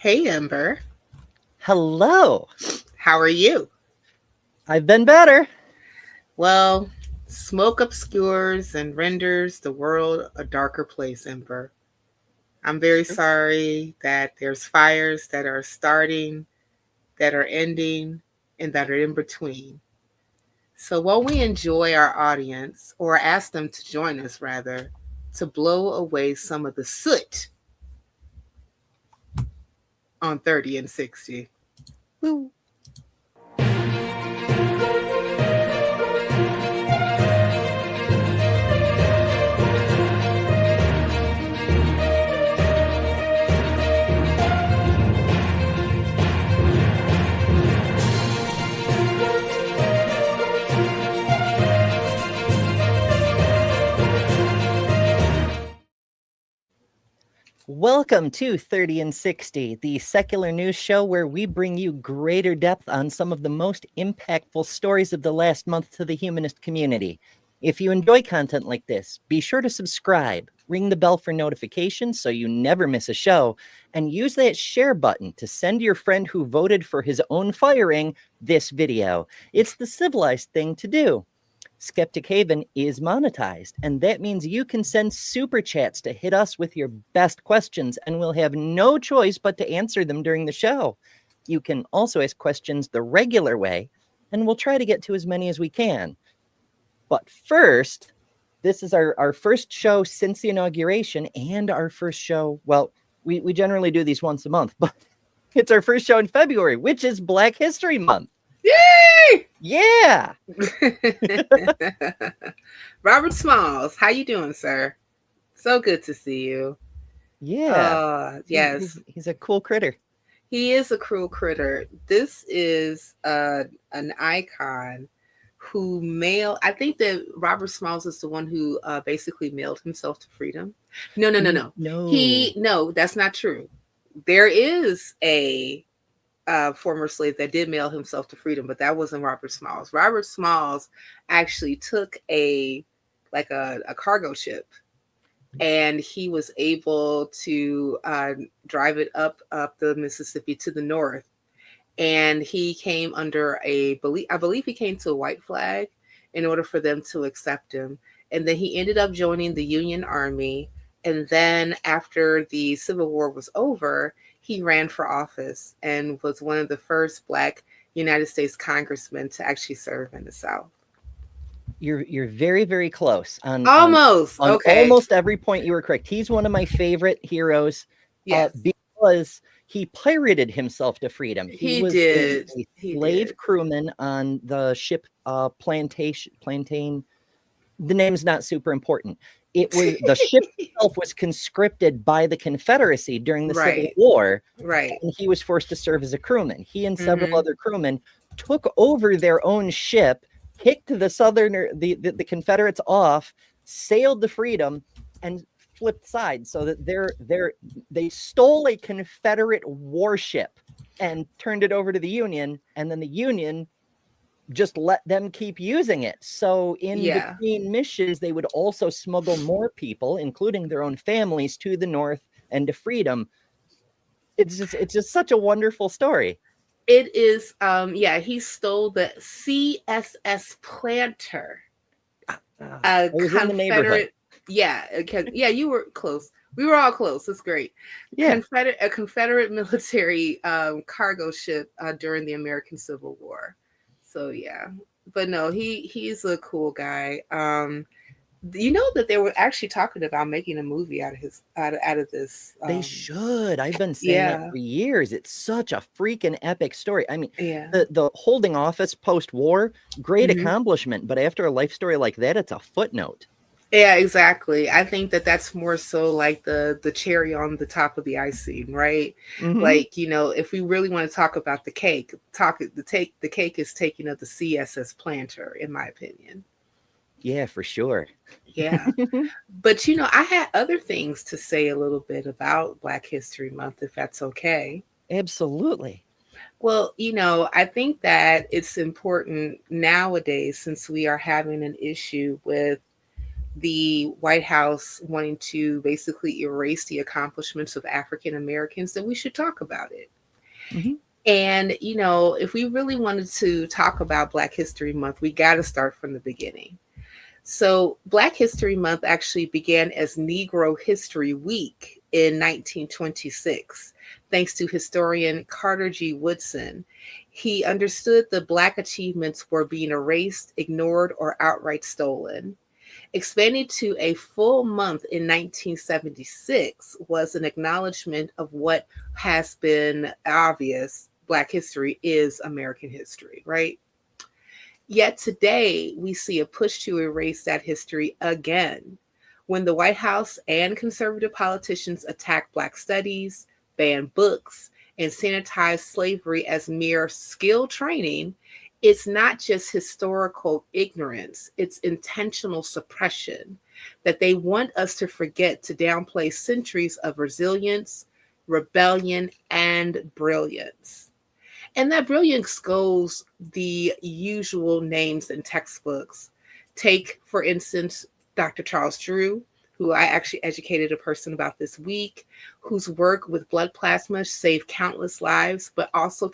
Hey, Ember. Hello. How are you? I've been better. Well, smoke obscures and renders the world a darker place, Ember. I'm very sorry that there's fires that are starting, that are ending, and that are in between. So while we enjoy our audience, or ask them to join us rather, to blow away some of the soot on 30 and 60. Woo. Welcome to 30 and 60, the secular news show where we bring you greater depth on some of the most impactful stories of the last month to the humanist community. If you enjoy content like this, be sure to subscribe, ring the bell for notifications so you never miss a show, and use that share button to send your friend who voted for his own firing this video. It's the civilized thing to do. Skeptic Haven is monetized, and that means you can send super chats to hit us with your best questions, and we'll have no choice but to answer them during the show. You can also ask questions the regular way, and we'll try to get to as many as we can. But first, this is our first show since the inauguration, and our first show, well, we generally do these once a month, but it's our first show in February, which is Black History Month. Yay! Yeah! Robert Smalls, how you doing, sir? So good to see you. Yeah. Yes. He's a cool critter. He is a cruel critter. This is an icon who I think that Robert Smalls is the one who basically mailed himself to freedom. No. No, that's not true. There is a former slave that did mail himself to freedom, but that wasn't Robert Smalls. Robert Smalls actually took a cargo ship, and he was able to drive it up the Mississippi to the north. And he came under I believe he came to a white flag in order for them to accept him. And then he ended up joining the Union Army. And then after the Civil War was over, he ran for office and was one of the first Black United States congressmen to actually serve in the South. You're very, very close on Almost. Okay. almost every point. You were correct. He's one of my favorite heroes. Yes. Because he pirated himself to freedom. He was did. a He slave did. crewman on the ship Plantain. The name's not super important. It was the ship itself was conscripted by the Confederacy during the Civil Right. War, Right. and he was forced to serve as a crewman. He and several Mhm. other crewmen took over their own ship, kicked the Confederates off, sailed to freedom, and flipped sides so that they stole a Confederate warship and turned it over to the Union, and then the Union just let them keep using it. So in Yeah. between missions, they would also smuggle more people, including their own families, to the north and to freedom. It's just such a wonderful story. It is, yeah, he stole the CSS Planter, a I was in the neighborhood. Confederate. Yeah, yeah, you were close. We were all close. It's great. Yeah. A Confederate military cargo ship during the American Civil War. So yeah, but no, he's a cool guy. You know that they were actually talking about making a movie out of this. They should. I've been saying that Yeah, for years. It's such a freaking epic story. I mean, yeah. the holding office post-war, great Mhm. accomplishment, but after a life story like that, it's a footnote. Yeah, exactly. I think that that's more so like the cherry on the top of the icing, right? Mm-hmm. Like, if we really want to talk about the cake, the cake is taking of the CSS Planter, in my opinion. Yeah, for sure. Yeah. But I had other things to say a little bit about Black History Month, if that's okay. Absolutely. Well, I think that it's important nowadays, since we are having an issue with the White House wanting to basically erase the accomplishments of African Americans, then we should talk about it. Mhm. And, if we really wanted to talk about Black History Month, we got to start from the beginning. So, Black History Month actually began as Negro History Week in 1926, thanks to historian Carter G. Woodson. He understood the Black achievements were being erased, ignored, or outright stolen. Expanding to a full month in 1976 was an acknowledgement of what has been obvious. Black history is American history, right? Yet today, we see a push to erase that history again. When the White House and conservative politicians attack Black studies, ban books, and sanitize slavery as mere skill training, it's not just historical ignorance, it's intentional suppression that they want us to forget to downplay centuries of resilience, rebellion, and brilliance. And that brilliance goes the usual names in textbooks. Take, for instance, Dr. Charles Drew, who I actually educated a person about this week, whose work with blood plasma saved countless lives, but also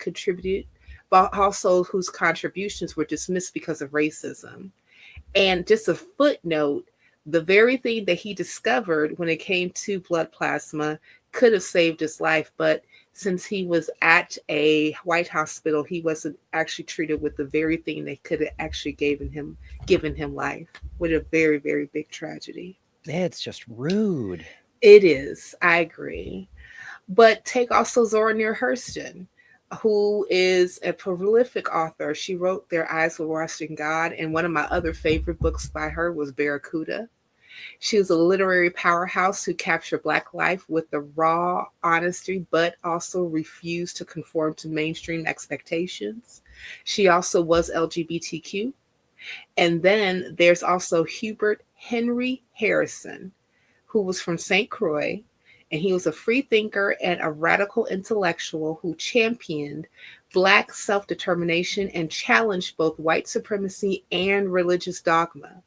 whose contributions were dismissed because of racism. And just a footnote, the very thing that he discovered when it came to blood plasma could have saved his life, but since he was at a White hospital, he wasn't actually treated with the very thing that could have actually given him life. What a very, very big tragedy. It's just rude. It is. I agree. But take also Zora Neale Hurston, who is a prolific author. She wrote Their Eyes Were Watching God, and one of my other favorite books by her was Barracuda. She was a literary powerhouse who captured Black life with the raw honesty, but also refused to conform to mainstream expectations. She also was LGBTQ. And then there's also Hubert Henry Harrison, who was from St. Croix, and he was a free thinker and a radical intellectual who championed Black self determination and challenged both white supremacy and religious dogma.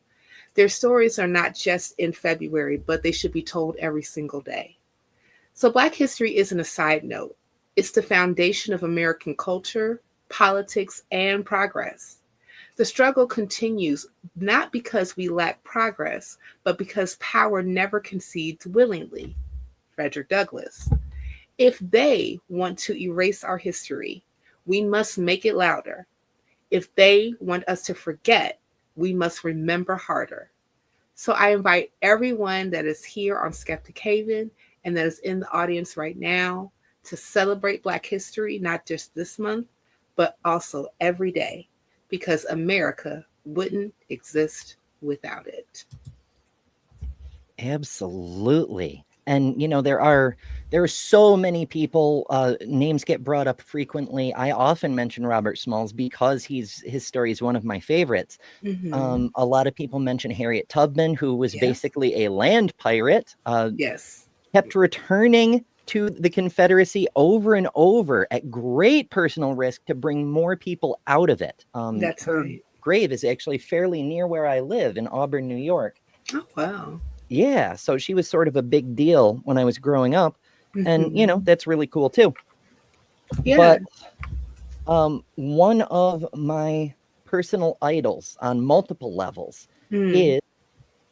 Their stories are not just in February, but they should be told every single day. So, Black history isn't a side note, it's the foundation of American culture, politics, and progress. The struggle continues not because we lack progress, but because power never concedes willingly. Frederick Douglass. If they want to erase our history, we must make it louder. If they want us to forget, we must remember harder. So I invite everyone that is here on Skeptic Haven and that is in the audience right now to celebrate Black history, not just this month, but also every day, because America wouldn't exist without it. Absolutely. And there are so many people, names get brought up frequently. I often mention Robert Smalls because his story is one of my favorites. Mm-hmm. A lot of people mention Harriet Tubman, who was Yeah. basically a land pirate, Yes. kept returning to the Confederacy over and over at great personal risk to bring more people out of it. That's Her right. grave is actually fairly near where I live in Auburn, New York. Oh, wow. Yeah, so she was sort of a big deal when I was growing up, and Mm-hmm. that's really cool too. Yeah. But one of my personal idols on multiple levels Hmm. is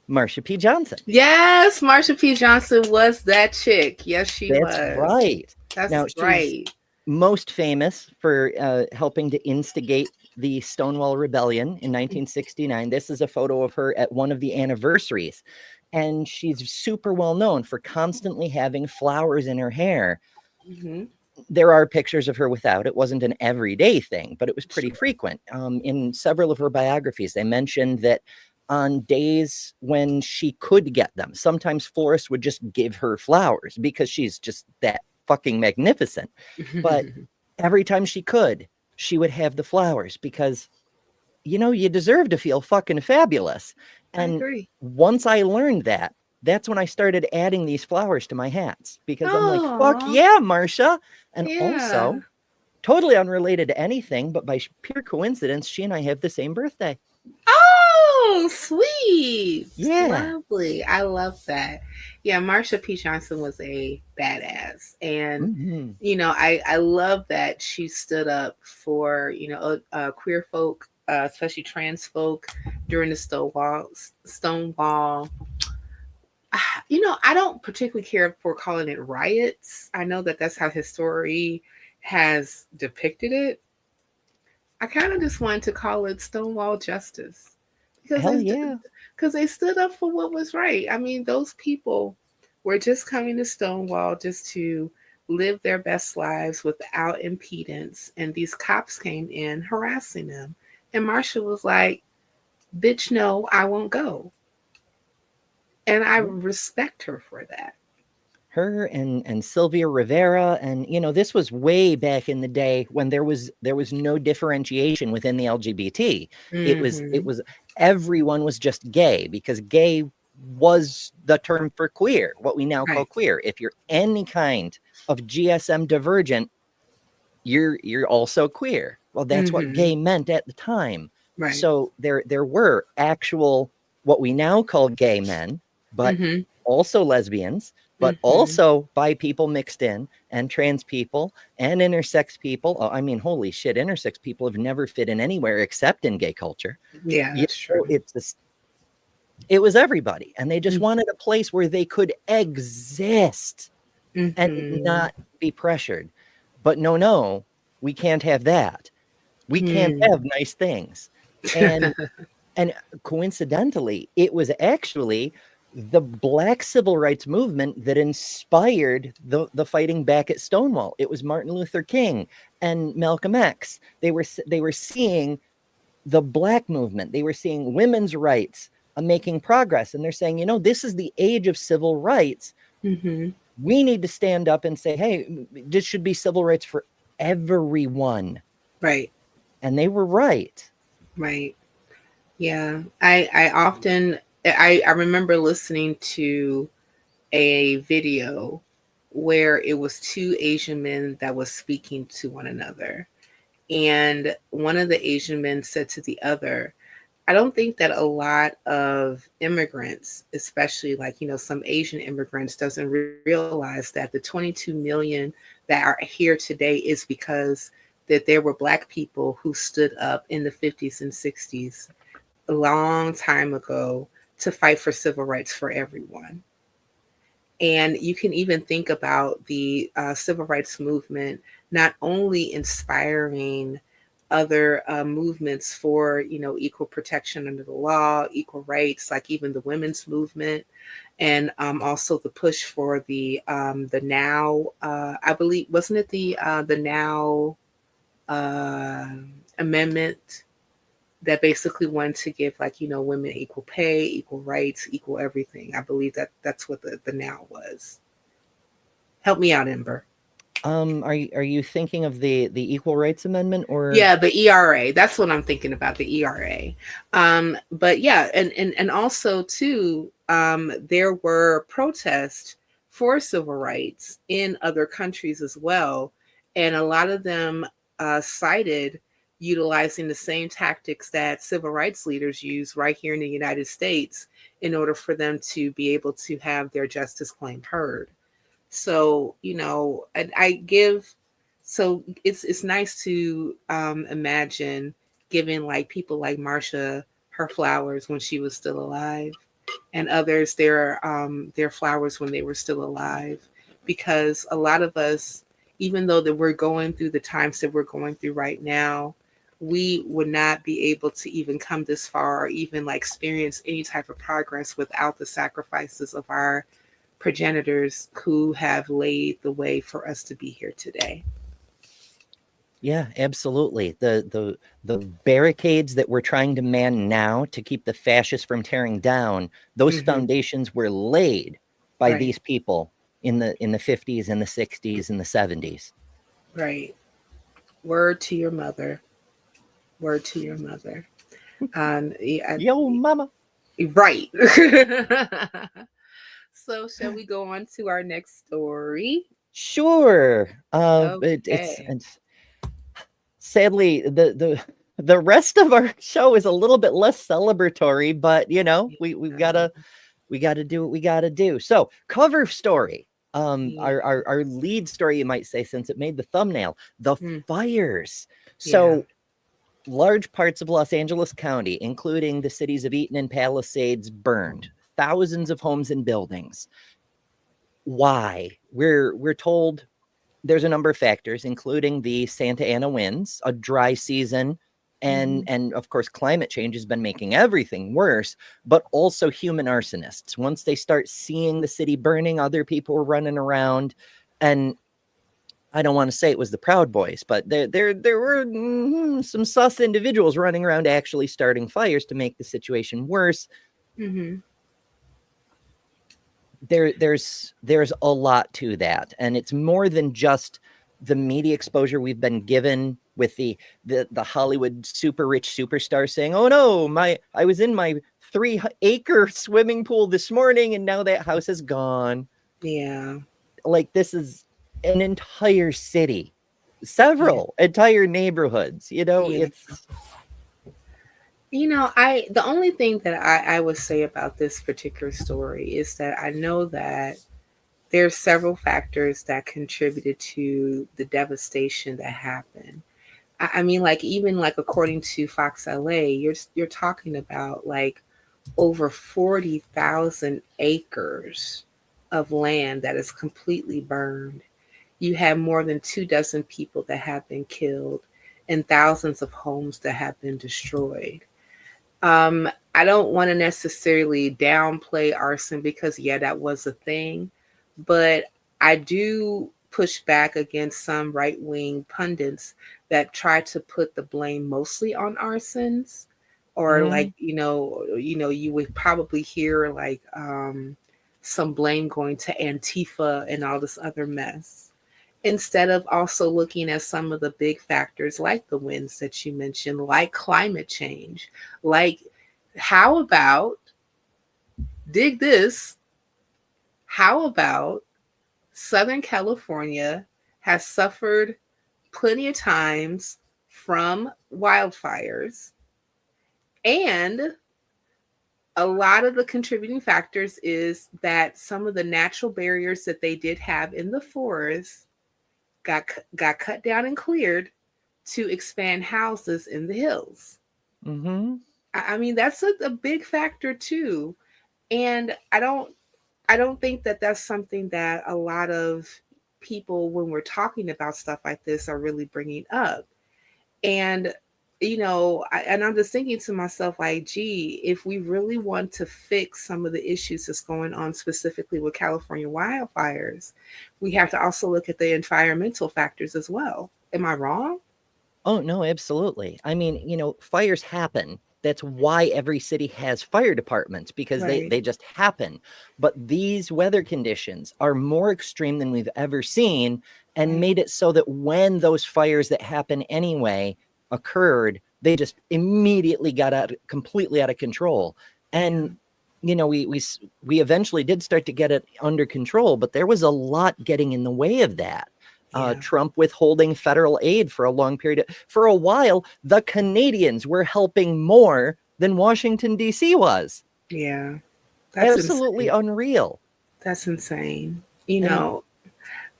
Marsha P. Johnson. Yes, Marsha P. Johnson was that chick. Yes, she That's was. right. That's Now, she's right. most famous for helping to instigate the Stonewall Rebellion in 1969. This is a photo of her at one of the anniversaries. And she's super well known for constantly having flowers in her hair. Mm-hmm. There are pictures of her without. It wasn't an everyday thing, but it was pretty Sure. frequent. In several of her biographies, they mentioned that on days when she could get them, sometimes florists would just give her flowers because she's just that fucking magnificent. But every time she could, she would have the flowers because, you deserve to feel fucking fabulous. I And agree. once I learned that, that's when I started adding these flowers to my hats because I'm like, fuck Oh, yeah, Marsha. And yeah. also, totally unrelated to anything, but by pure coincidence, she and I have the same birthday. Oh, sweet. Yeah. Lovely. I love that. Yeah, Marsha P. Johnson was a badass. And, Hmm. I love that she stood up for, queer folk, especially trans folk during the Stonewall. I don't particularly care for calling it riots. I know that that's how history has depicted it. I kind of just wanted to call it Stonewall Justice because Hell yeah. they stood up for what was right. I mean, those people were just coming to Stonewall just to live their best lives without impedance, and these cops came in harassing them. And Marsha was like, "Bitch, no, I won't go." And I respect her for that. Her and Sylvia Rivera, and this was way back in the day when there was no differentiation within the LGBT. It Mm-hmm. was everyone was just gay, because gay was the term for queer, what we now call Right. queer. If you're any kind of GSM divergent, you're also queer. Well, that's what Mm-hmm. gay meant at the time. Right. So there were actual, what we now call gay men, but Mm-hmm. also lesbians, but Mm-hmm. also bi people mixed in, and trans people and intersex people. Oh, I mean, holy shit, intersex people have never fit in anywhere except in gay culture. Yeah, You that's true. it was everybody, and they just Mm-hmm. wanted a place where they could exist and Mm-hmm. not be pressured. But no, no, we can't have that. We can't Mm. have nice things. And coincidentally, it was actually the Black civil rights movement that inspired the fighting back at Stonewall. It was Martin Luther King and Malcolm X. They were seeing the Black movement. They were seeing women's rights making progress, and they're saying, this is the age of civil rights. Mm-hmm. We need to stand up and say, hey, this should be civil rights for everyone. Right. And they were right. Right. Yeah. I remember listening to a video where it was two Asian men that was speaking to one another. And one of the Asian men said to the other, I don't think that a lot of immigrants, especially like, some Asian immigrants, doesn't realize that the 22 million that are here today is because that there were Black people who stood up in the 50s and 60s a long time ago to fight for civil rights for everyone. And you can even think about the civil rights movement not only inspiring other movements for equal protection under the law, equal rights, like even the women's movement, and also the push for the now. I believe wasn't it the now uh, amendment that basically wanted to give like women equal pay, equal rights, equal everything. I believe that that's what the now was. Help me out, Ember. Are you thinking of the Equal Rights Amendment, or? Yeah, the ERA. That's what I'm thinking about, the ERA. But yeah, and also too, there were protests for civil rights in other countries as well, and a lot of them cited utilizing the same tactics that civil rights leaders use right here in the United States in order for them to be able to have their justice claim heard. So I give. So it's nice to imagine giving like people like Marsha her flowers when she was still alive, and others their flowers when they were still alive, because a lot of us, even though that we're going through the times that we're going through right now, we would not be able to even come this far or even like experience any type of progress without the sacrifices of our progenitors who have laid the way for us to be here today. Yeah, absolutely. The barricades that we're trying to man now to keep the fascists from tearing down, those Hmm. foundations were laid by Right, these people in the 50s and the 60s and the 70s. right. Word to your mother. Word to your mother. Yeah, Yo, mama. right. So, shall we go on to our next story? Sure. It's Okay. sadly, the The rest of our show is a little bit less celebratory, but you know, we've gotta do what we gotta do. So, cover story. Yeah. Our lead story, you might say, since it made the thumbnail, the Mm, fires. yeah. So large parts of Los Angeles County, including the cities of Eaton and Palisades, burned. Thousands of homes and buildings. Why? We're told there's a number of factors, including the Santa Ana winds, a dry season, Mhm. and of course climate change has been making everything worse, but also human arsonists. Once they start seeing the city burning, other people were running around, and I don't want to say it was the Proud Boys, but there were some sus individuals running around actually starting fires to make the situation worse. Mhm. There's a lot to that, and it's more than just the media exposure we've been given with the Hollywood super rich superstar saying, "Oh no, I was in my 3-acre swimming pool this morning, and now that house is gone." Yeah. Like, this is an entire city, Yeah. several entire neighborhoods. You know, Yeah. it's I the only thing that I would say about this particular story is that I know that there's several factors that contributed to the devastation that happened. I mean, like even like according to Fox LA, you're talking about like over 40,000 acres of land that is completely burned. You have more than 2 dozen people that have been killed and thousands of homes that have been destroyed. I don't want to necessarily downplay arson because yeah, that was a thing, but I do push back against some right-wing pundits that try to put the blame mostly on arsons, or like mm, you would probably hear like some blame going to Antifa and all this other mess, instead of also looking at some of the big factors like the winds that you mentioned, like climate change. Like, how about, dig this, how about Southern California has suffered plenty of times from wildfires, and a lot of the contributing factors is that some of the natural barriers that they did have in the forest got got cut down and cleared to expand houses in the hills. mm-hmm. I mean, that's a big factor too. And I don't think that that's something that a lot of people, when we're talking about stuff like this, are really bringing up. And and I'm just thinking to myself, like, gee, if we really want to fix some of the issues that's going on specifically with California wildfires, we have to also look at the environmental factors as well. Am I wrong? Oh, no, absolutely. I mean, you know, fires happen. That's why every city has fire departments, because Right. they just happen. But these weather conditions are more extreme than we've ever seen, and Right. made it so that when those fires that happen anyway occurred, they just immediately got completely out of control. Yeah. And you know, we eventually did start to get it under control, but there was a lot getting in the way of that. Yeah. Trump withholding federal aid for a long period. For a while, the Canadians were helping more than Washington, D.C. was. Yeah. That's Absolutely insane. unreal. That's insane. And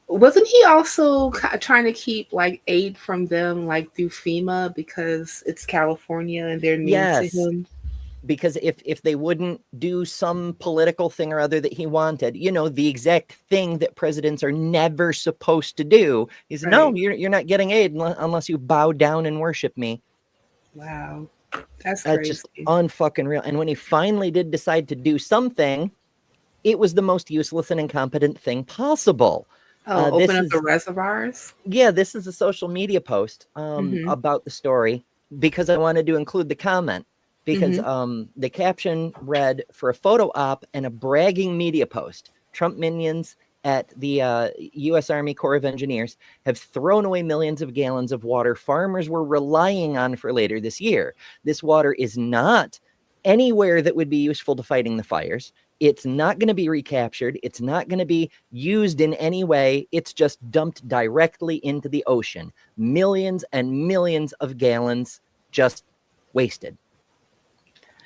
Wasn't he also trying to keep like aid from them, like through FEMA, because it's California and they're new to yes, him? because if they wouldn't do some political thing or other that he wanted, you know, the exact thing that presidents are never supposed to do, is no, Right. you're not getting aid unless you bow down and worship me. Wow. That's Just crazy. unfucking real. And when he finally did decide to do something, it was the most useless and incompetent thing possible. Oh, open This up the is reservoirs? Yeah, this is a social media post Mm-hmm. about the story, because I wanted to include the comment, because Mm-hmm. the caption read, "For a photo op and a bragging media post, Trump minions at the U.S. Army Corps of Engineers have thrown away millions of gallons of water farmers were relying on for later this year. This water is not anywhere that would be useful to fighting the fires. It's not going to be recaptured. It's not going to be used in any way. It's just dumped directly into the ocean. Millions and millions of gallons. just wasted.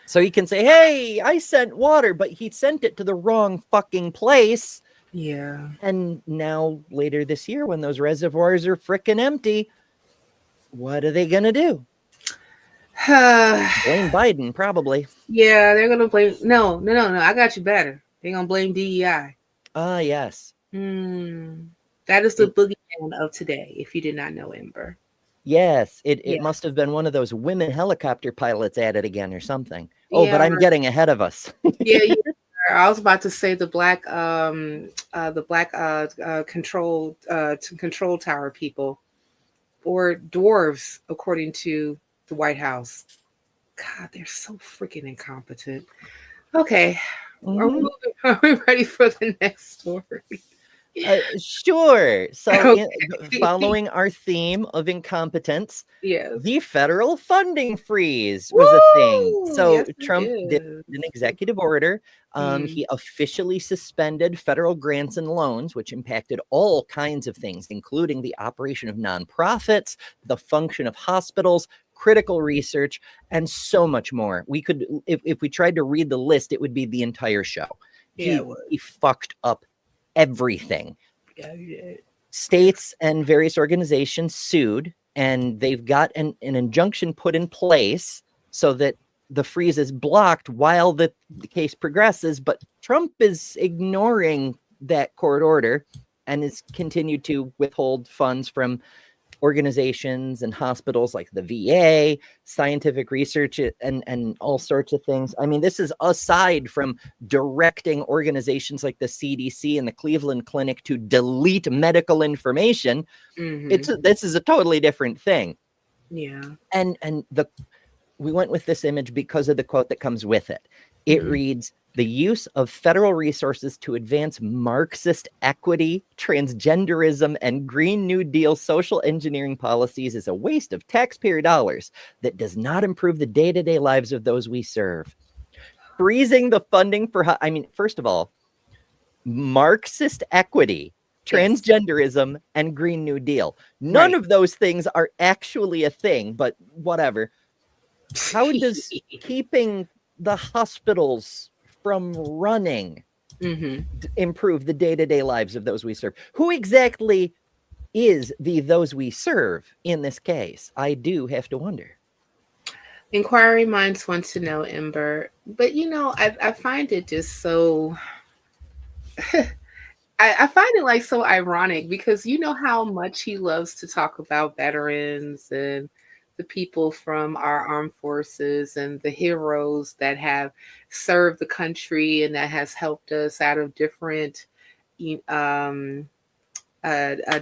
So he can say, hey, I sent water, but he sent it to the wrong fucking place. Yeah. And now later this year, when those reservoirs are freaking empty, what are they going to do? Blame Biden, probably. Yeah, they're gonna blame. No. I got you better. They're gonna blame DEI. Ah, yes. That is the boogeyman of today. If you did not know, Ember. Yes, it Yeah. must have been one of those women helicopter pilots at it again or something. Oh, but Yeah. I'm getting ahead of us. Yeah. I was about to say the black control tower people, or dwarves, according to the White House. God, they're so freaking incompetent. Okay, are we ready for the next story? Sure. So, Okay. following our theme of incompetence, Yes. the federal funding freeze Woo! was a thing. So Yes, it Trump did is. an executive order. He officially suspended federal grants and loans, which impacted all kinds of things, including the operation of nonprofits, the function of hospitals, critical research, and so much more. We could, if we tried to read the list, it would be the entire show. Yeah, He fucked up everything. yeah, he did. States and various organizations sued, and they've got an injunction put in place so that the freeze is blocked while the case progresses. But Trump is ignoring that court order and has continued to withhold funds from organizations and hospitals like the VA, scientific research, and all sorts of things. I mean, this is aside from directing organizations like the CDC and the Cleveland Clinic to delete medical information. This is a totally different thing. Yeah. And we went with this image because of the quote that comes with it. It reads, "The use of federal resources to advance Marxist equity, transgenderism, and Green New Deal social engineering policies is a waste of taxpayer dollars that does not improve the day-to-day lives of those we serve." Freezing the funding for, first of all, Marxist equity, transgenderism, and Green New Deal. None of those things are actually a thing, but whatever. How does keeping the hospitals from running improve the day-to-day lives of those we serve? Who exactly is the those we serve in this case? I do have to wonder. Inquiring minds want to know, Ember. But I find it just so I find it like so ironic, because you know how much he loves to talk about veterans and the people from our armed forces and the heroes that have served the country and that has helped us out of different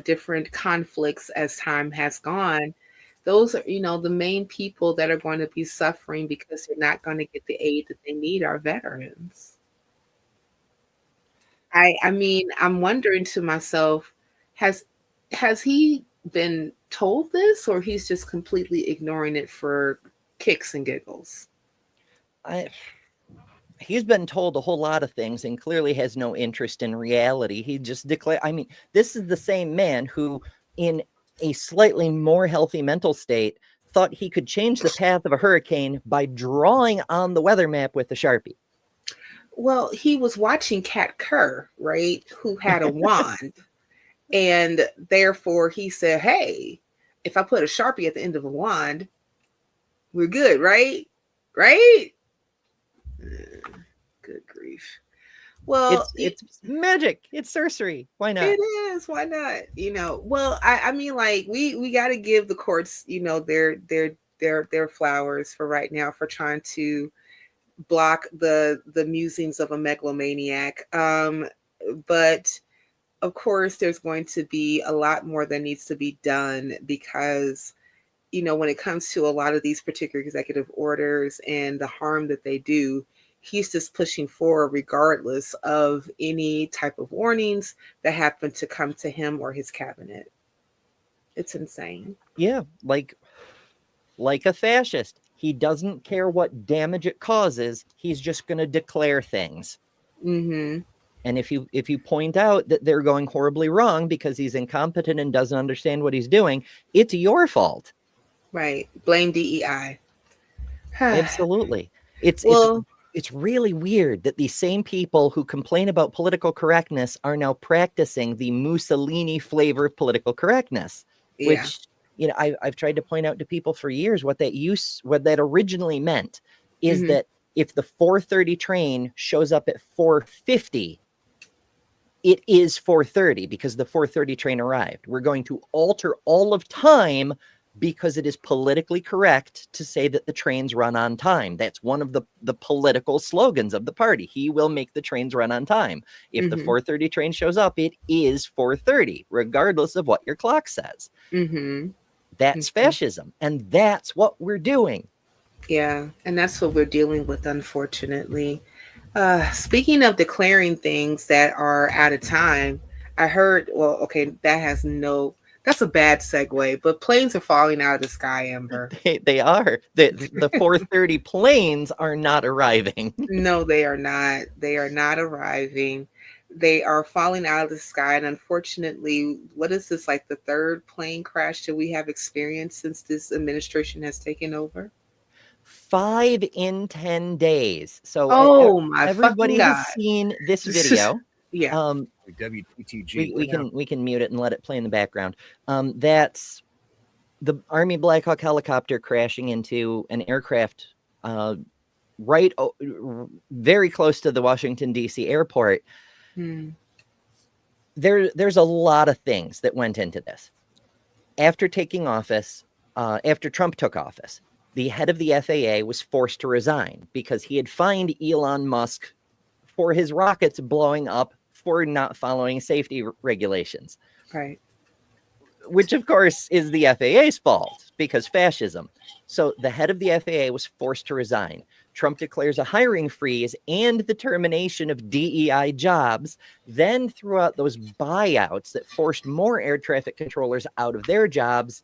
different conflicts as time has gone. Those are, the main people that are going to be suffering because they're not going to get the aid that they need are veterans. I mean, I'm wondering to myself, has has he been told this, or he's just completely ignoring it for kicks and giggles? He's been told a whole lot of things and clearly has no interest in reality. He just declared, this is the same man who, in a slightly more healthy mental state, thought he could change the path of a hurricane by drawing on the weather map with a Sharpie. Well, he was watching Kat Kerr, right, who had a wand. And therefore he said, hey, if I put a Sharpie at the end of a wand, we're good, right? Right? Good grief. Well, it's magic. It's sorcery. Why not? It is. Why not? Well, I mean, like, we got to give the courts, their flowers for right now for trying to block the musings of a megalomaniac. But of course, there's going to be a lot more that needs to be done, because when it comes to a lot of these particular executive orders and the harm that they do, he's just pushing forward regardless of any type of warnings that happen to come to him or his cabinet. It's insane. Yeah, like a fascist. He doesn't care what damage it causes. He's just going to declare things. And if you point out that they're going horribly wrong because he's incompetent and doesn't understand what he's doing, it's your fault. Right. Blame DEI. Absolutely. It's it's Well, it's really weird that these same people who complain about political correctness are now practicing the Mussolini flavor of political correctness, yeah. which I've tried to point out to people for years what that originally meant is Mm-hmm. that if the 4:30 train shows up at 4:50, it is 4:30 because the 4:30 train arrived. We're going to alter all of time because it is politically correct to say that the trains run on time. That's one of the political slogans of the party. He will make the trains run on time. If the Mm-hmm. 4:30 train shows up, it is 4:30, regardless of what your clock says. Mm-hmm. That's Mm-hmm. fascism. And that's what we're doing. Yeah. And that's what we're dealing with, unfortunately. Speaking of declaring things that are out of time, I heard, well, okay, that's a bad segue, but planes are falling out of the sky, Ember. They are. The 4:30 planes are not arriving. No, they are not. They are not arriving. They are falling out of the sky. And unfortunately, what is this, like the third plane crash that we have experienced since this administration has taken over? 5 in 10 days. So Oh my fucking everybody has God. seen this video. Yeah. Um, we can mute it and let it play in the background. That's the Army Black Hawk helicopter crashing into an aircraft right very close to the Washington D.C. airport. Hmm. There's a lot of things that went into this. After taking office, after Trump took office, the head of the FAA was forced to resign because he had fined Elon Musk for his rockets blowing up for not following safety regulations, Right. which of course is the FAA's fault because fascism. So the head of the FAA was forced to resign. Trump declares a hiring freeze and the termination of DEI jobs, then threw out those buyouts that forced more air traffic controllers out of their jobs,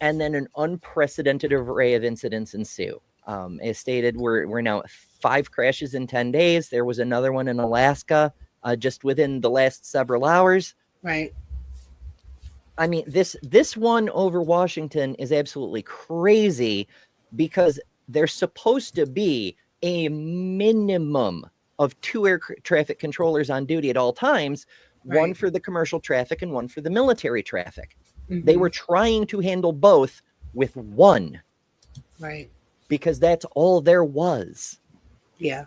and then an unprecedented array of incidents ensue. As stated, we're now at 5 crashes in 10 days. There was another one in Alaska just within the last several hours. Right. I mean, this one over Washington is absolutely crazy because there's supposed to be a minimum of 2 air traffic controllers on duty at all times, one Right. for the commercial traffic and one for the military traffic. They Mm-hmm. were trying to handle both with one Right. because that's all there was. Yeah.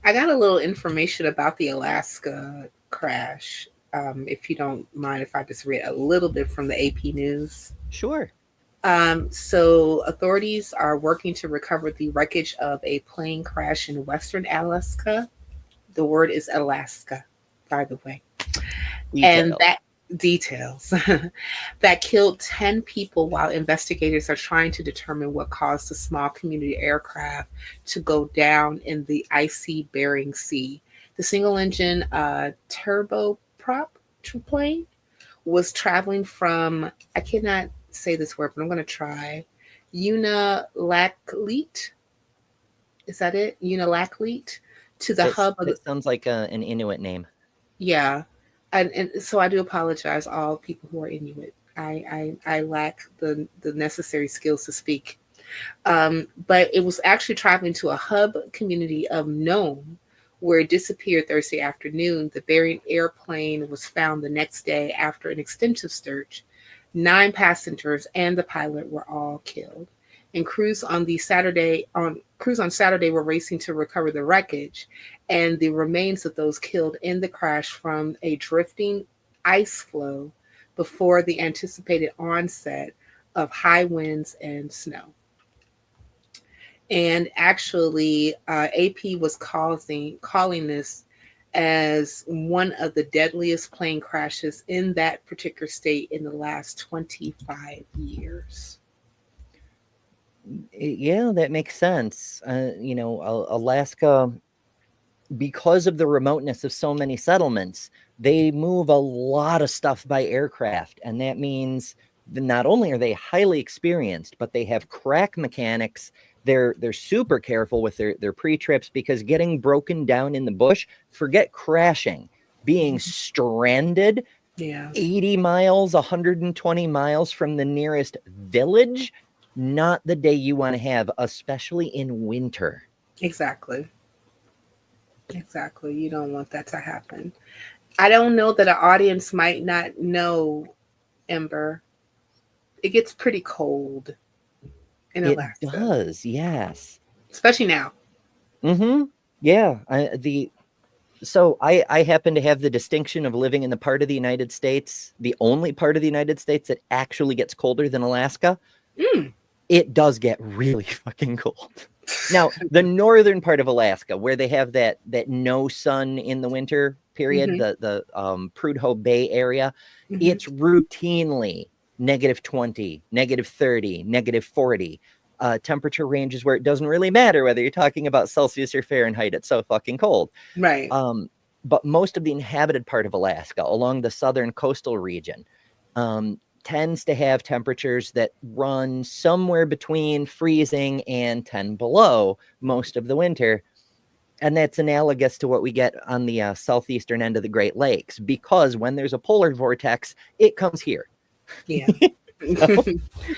I got a little information about the Alaska crash. If you don't mind, if I just read a little bit from the AP News. Sure. So, authorities are working to recover the wreckage of a plane crash in western Alaska. The word is Alaska, by the way. And Detail. that details that killed 10 people while investigators are trying to determine what caused the small community aircraft to go down in the icy Bering Sea. The single engine turboprop plane was traveling from, I cannot say this word, but I'm going to try, Unalakleet. Is that it? Unalakleet to the hub of the, That sounds like an Inuit name. yeah. And so I do apologize, all people who are Inuit. I lack the necessary skills to speak. But it was actually traveling to a hub community of Nome, where it disappeared Thursday afternoon. The buried airplane was found the next day after an extensive search. 9 passengers and the pilot were all killed. And crews on Saturday were racing to recover the wreckage and the remains of those killed in the crash from a drifting ice floe before the anticipated onset of high winds and snow. And actually, AP was calling this as one of the deadliest plane crashes in that particular state in the last 25 years. Yeah, that makes sense. Alaska, because of the remoteness of so many settlements, they move a lot of stuff by aircraft. And that means that not only are they highly experienced, but they have crack mechanics. They're super careful with their pre-trips because getting broken down in the bush, forget crashing, being stranded Yeah, 80 miles, 120 miles from the nearest village. Not the day you want to have, especially in winter. exactly. Exactly. You don't want that to happen. I don't know that an audience might not know, Ember. It gets pretty cold in It Alaska, does, yes. especially now. Mm-hmm. Yeah. I happen to have the distinction of living in the part of the United States, the only part of the United States that actually gets colder than Alaska. Mm. It does get really fucking cold. Now, the northern part of Alaska, where they have that no sun in the winter period, Hmm. the Prudhoe Bay area, Hmm. it's routinely -20, -30, -40. Temperature ranges where it doesn't really matter whether you're talking about Celsius or Fahrenheit. It's so fucking cold. Right. Um, but most of the inhabited part of Alaska, along the southern coastal region, tends to have temperatures that run somewhere between freezing and 10 below most of the winter. And that's analogous to what we get on the southeastern end of the Great Lakes, because when there's a polar vortex, it comes here. Yeah. So,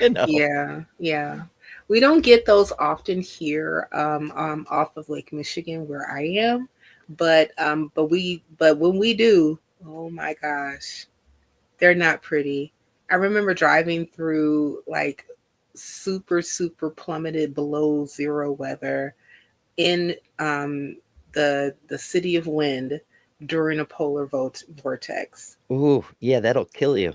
you know. Yeah. Yeah. We don't get those often here, off of Lake Michigan where I am, but when we do, oh my gosh, they're not pretty. I remember driving through like super plummeted below zero weather in the city of Wind during a polar vortex. Ooh, yeah, that'll kill you.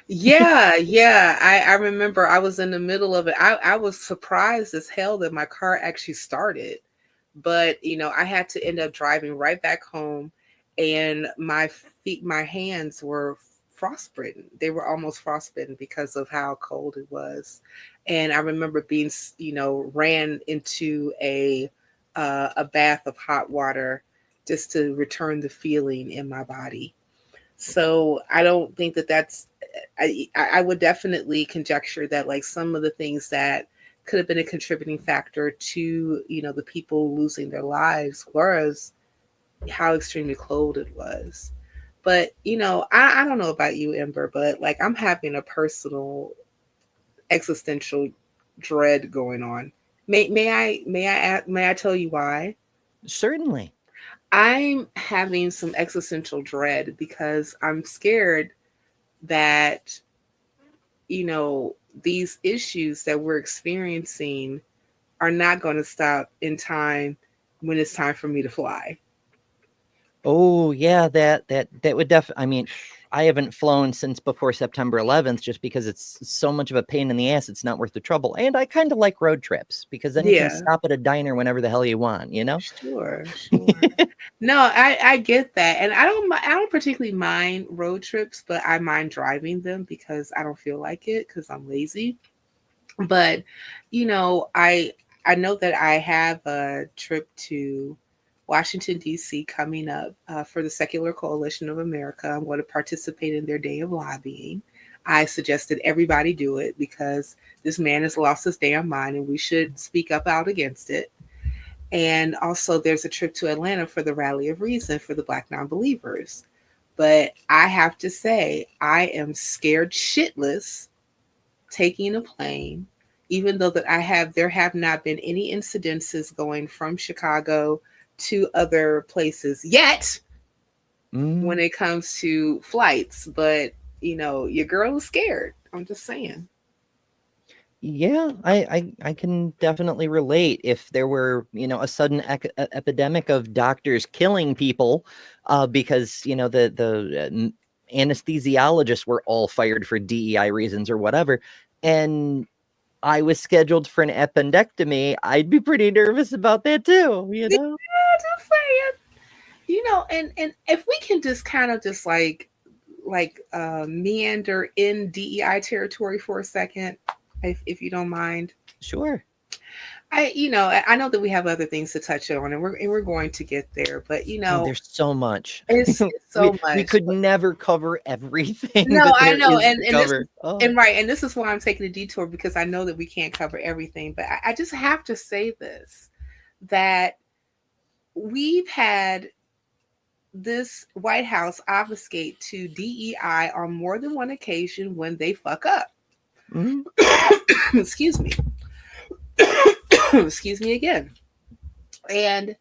Yeah, yeah. I remember I was in the middle of it. I was surprised as hell that my car actually started. But, I had to end up driving right back home, and my hands were frostbitten. They were almost frostbitten because of how cold it was. And I remember being, ran into a bath of hot water just to return the feeling in my body. So I don't think that that's. I would definitely conjecture that like some of the things that could have been a contributing factor to the people losing their lives was how extremely cold it was. But I don't know about you, Ember, but like I'm having a personal existential dread going on. May I tell you why? Certainly. I'm having some existential dread because I'm scared that you know these issues that we're experiencing are not going to stop in time when it's time for me to fly. Oh, yeah, that would I mean, I haven't flown since before September 11th just because it's so much of a pain in the ass, it's not worth the trouble. And I kind of like road trips because then you can Yeah, stop at a diner whenever the hell you want, you know? sure, sure. No, I get that, and I don't particularly mind road trips, but I mind driving them because I don't feel like it because I'm lazy. But you know, I know that I have a trip to Washington D.C. coming up for the Secular Coalition of America. I'm going to participate in their day of lobbying. I suggested everybody do it because this man has lost his damn mind, and we should speak up out against it. And also, there's a trip to Atlanta for the Rally of Reason for the Black Nonbelievers. But I have to say, I am scared shitless taking a plane, even though that there have not been any incidences going from Chicago to other places yet when Mm, it comes to flights. But your girl is scared. I'm just saying. yeah, I can definitely relate. If there were, a sudden epidemic of doctors killing people because, the anesthesiologists were all fired for DEI reasons or whatever, and I was scheduled for an appendectomy, I'd be pretty nervous about that too, you Yeah, know? just saying. And if we can just kind of just meander in DEI territory for a second, if you don't mind. Sure. I know that we have other things to touch on, and we're going to get there, but Oh, there's so much. it's we so we much. could never cover everything No, that I there know, is and to and this is cover. Oh. and right, and this is why I'm taking a detour because I know that we can't cover everything, but I just have to say this that we've had this White House obfuscate to DEI on more than one occasion when they fuck up. Mhm. Excuse me. Excuse me again. And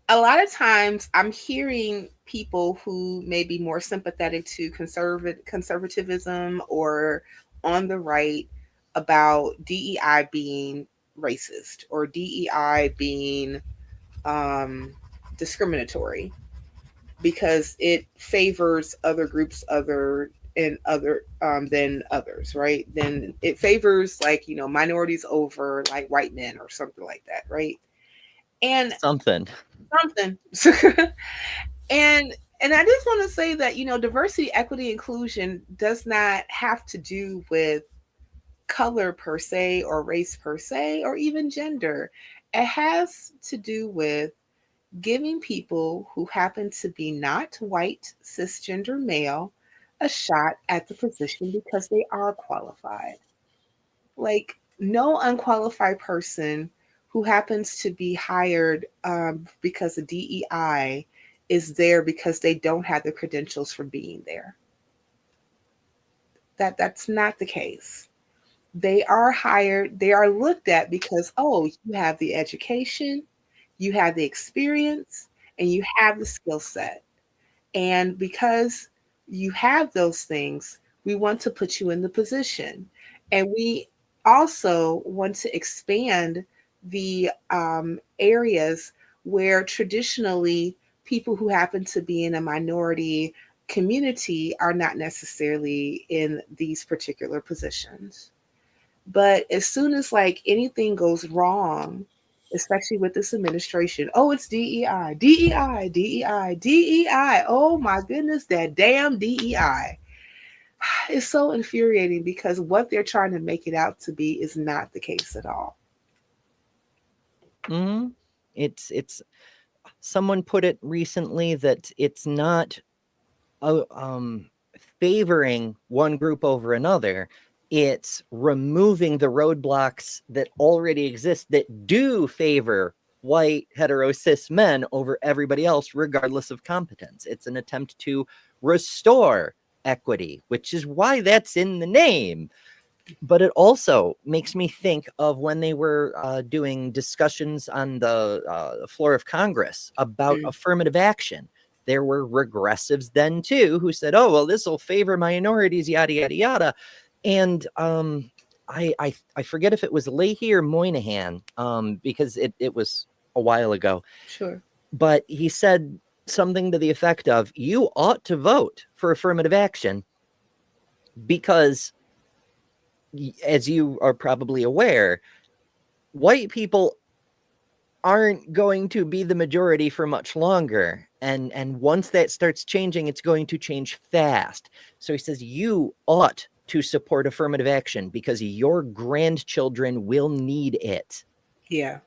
a lot of times I'm hearing people who may be more sympathetic to conservatism or on the right about DEI being racist or DEI being um, discriminatory because it favors other groups other than others, right? Then it favors, like, minorities over like white men or something like that, right? And Something. something. and and I just want to say that, diversity, equity, inclusion does not have to do with color per se or race per se or even gender. It has to do with giving people who happen to be not white, cisgender male a shot at the position because they are qualified. Like, no unqualified person who happens to be hired because of DEI is there because they don't have the credentials for being there. That's not the case. They are hired, they are looked at because, oh, you have the education, you have the experience, and you have the skill set. And because you have those things, we want to put you in the position. And we also want to expand the areas where traditionally people who happen to be in a minority community are not necessarily in these particular positions. But as soon as like anything goes wrong, especially with this administration, oh, it's DEI, DEI, DEI, DEI. Oh my goodness, that damn DEI. It's so infuriating because what they're trying to make it out to be is not the case at all. Mhm. It's someone put it recently that it's not uh, um, favoring one group over another. It's removing the roadblocks that already exist that do favor white hetero cis men over everybody else, regardless of competence. It's an attempt to restore equity, which is why that's in the name. But it also makes me think of when they were doing discussions on the floor of Congress about Mm. affirmative action. There were regressives then too who said, "Oh, well, this will favor minorities, yada yada yada," and I forget if it was Leahy or Moynihan, because it was a while ago, Sure. but he said something to the effect of, "You ought to vote for affirmative action because, as you are probably aware, white people aren't going to be the majority for much longer. And once that starts changing, it's going to change fast." So he says, you ought to support affirmative action because your grandchildren will need it. Yeah.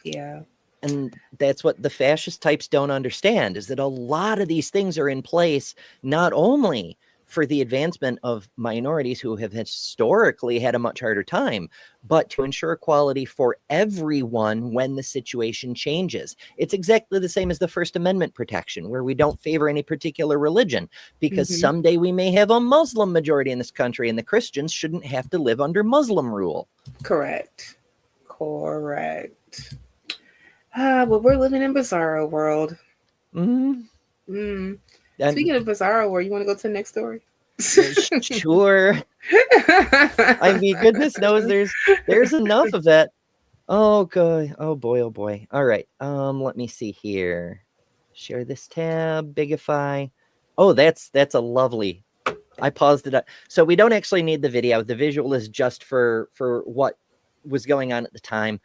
Yeah. And that's what the fascist types don't understand, is that a lot of these things are in place not only for the advancement of minorities who have historically had a much harder time, but to ensure equality for everyone when the situation changes. It's exactly the same as the First Amendment protection, where we don't favor any particular religion, because Hmm. someday we may have a Muslim majority in this country, and the Christians shouldn't have to live under Muslim rule. Correct. Correct. Well, we're living in bizarro world. Mm-hmm. Mm. And Speaking of bizarro world, you want to go to the next story? sure. I mean, goodness knows there's enough of that. Oh good. Oh boy, oh boy. All right. Let me see here. Share this tab, Bigify. Oh, that's a lovely. I paused it up. So we don't actually need the video. The visual is just for what was going on at the time.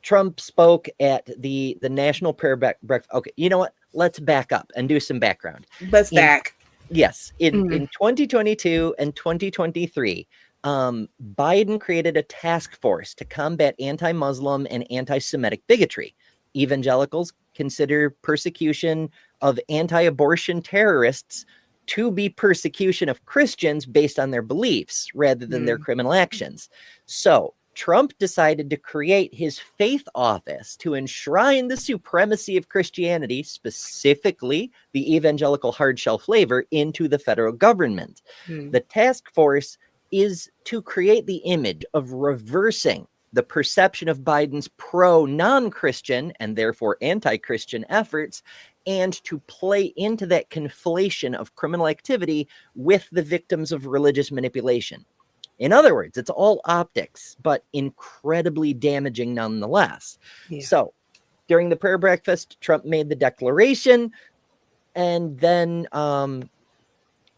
Trump spoke at the National Prayer Breakfast. Okay, you know what? Let's back up and do some background. Buzz In back. Yes, Mm. in 2022 and 2023, Biden created a task force to combat anti-Muslim and anti-Semitic bigotry. Evangelicals consider persecution of anti-abortion terrorists to be persecution of Christians based on their beliefs rather than their Mm. criminal actions. So Trump decided to create his faith office to enshrine the supremacy of Christianity, specifically the evangelical hardshell flavor, into the federal government. The task force is to create the image of reversing the perception of Biden's pro-non-Christian and therefore anti-Christian efforts, and to play into that conflation of criminal activity with the victims of religious manipulation. In other words, it's all optics, but incredibly damaging nonetheless. Yeah. So during the prayer breakfast, Trump made the declaration, and then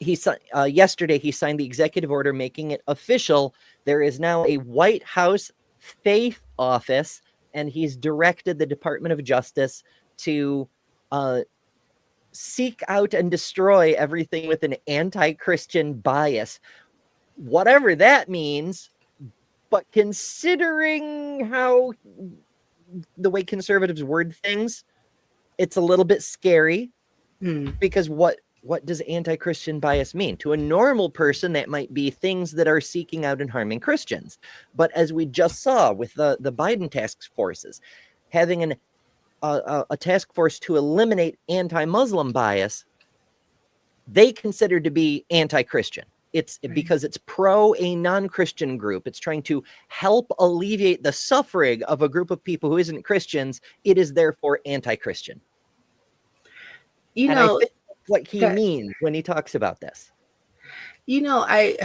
yesterday he signed the executive order making it official. There is now a White House faith office, and he's directed the Department of Justice to seek out and destroy everything with an anti-Christian bias, whatever that means. But considering how the way conservatives word things, it's a little bit scary, because what does anti-Christian bias mean? To a normal person, that might be things that are seeking out and harming Christians. But as we just saw with the Biden task forces, having a task force to eliminate anti-Muslim bias, they consider to be anti-Christian. It's because it's pro a non-Christian group. It's trying to help alleviate the suffering of a group of people who isn't Christians. It is therefore anti-Christian. You and know, I think that's what he means when he talks about this. You know, I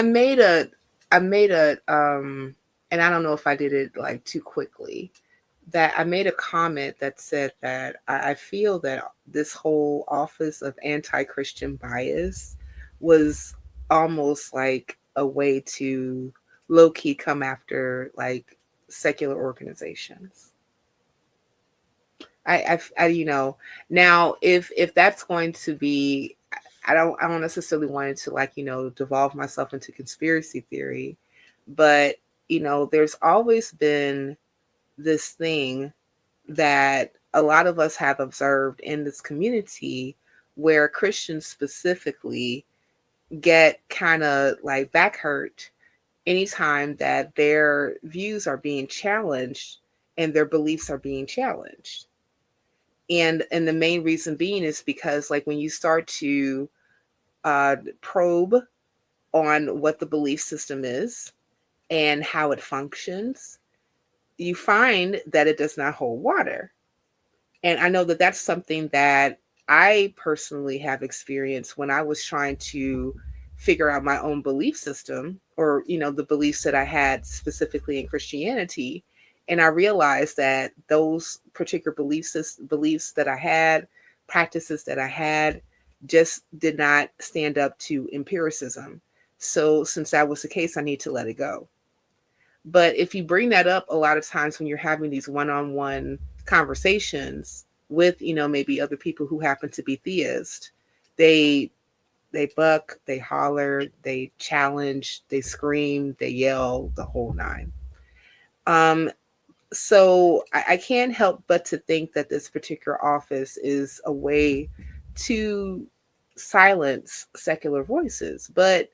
made a and I don't know if I did it like too quickly, that I made a comment that said that I feel that this whole office of anti-Christian bias was almost like a way to low-key come after like secular organizations. Now if that's going to be, I don't necessarily want to like, devolve myself into conspiracy theory, but there's always been this thing that a lot of us have observed in this community, where Christians specifically get kind of like back hurt anytime that their views are being challenged and their beliefs are being challenged. And the main reason being is because, like, when you start to probe on what the belief system is and how it functions, you find that it does not hold water. And I know that that's something that I personally have experienced when I was trying to figure out my own belief system, or, the beliefs that I had specifically in Christianity. And I realized that those particular beliefs that I had, practices that I had, just did not stand up to empiricism. So since that was the case, I need to let it go. But if you bring that up a lot of times when you're having these one-on-one conversations with, maybe other people who happen to be theists, they buck, they holler, they challenge, they scream, they yell, the whole nine. So I can't help but to think that this particular office is a way to silence secular voices. But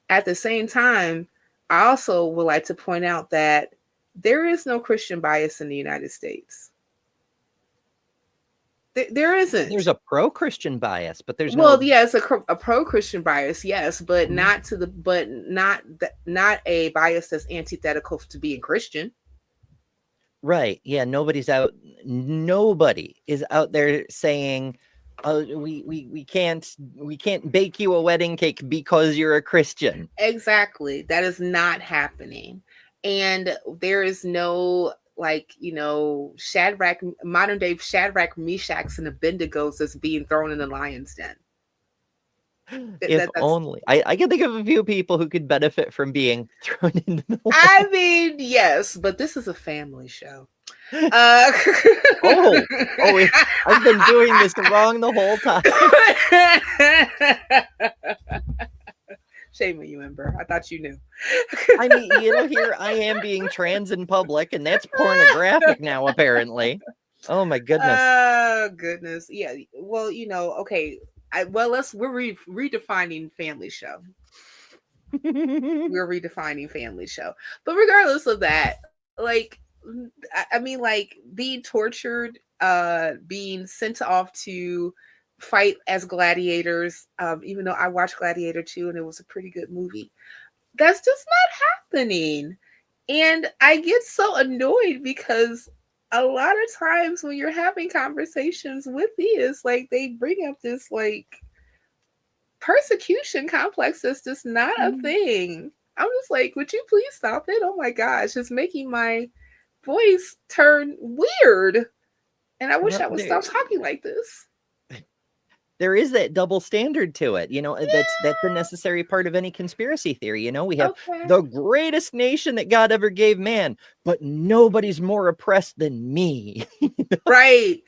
at the same time, I also would like to point out that there is no Christian bias in the United States. There isn't. There's a pro-Christian bias, but there's it's a pro-Christian bias, yes, but not a bias that's antithetical to being Christian. Right. Yeah. Nobody is out there saying, we can't bake you a wedding cake because you're a Christian. Exactly. That is not happening. And there is no, like, Shadrach, modern day Shadrach, Meshachs, and Abednego that's being thrown in the lion's den. Only. I can think of a few people who could benefit from being thrown into the lion. I mean, yes, but this is a family show. I've been doing this wrong the whole time. Shame on you, Ember. I thought you knew. I mean, here I am being trans in public, and that's pornographic now, apparently. Oh my goodness. Oh goodness. Yeah. Well, okay. We're redefining family show. We're redefining family show. But regardless of that, like, I mean, like, being tortured, being sent off to fight as gladiators, even though I watched Gladiator 2 and it was a pretty good movie, that's just not happening. And I get so annoyed because a lot of times when you're having conversations with these, like, they bring up this like persecution complex that's just not a thing. I'm just like, would you please stop it? Oh my gosh, it's making my voice turn weird. And I wish Well, I would stop talking like this. there is that double standard to it. That's a Yeah. necessary part of any conspiracy theory. We have Okay. the greatest nation that God ever gave man, but nobody's more oppressed than me. Right.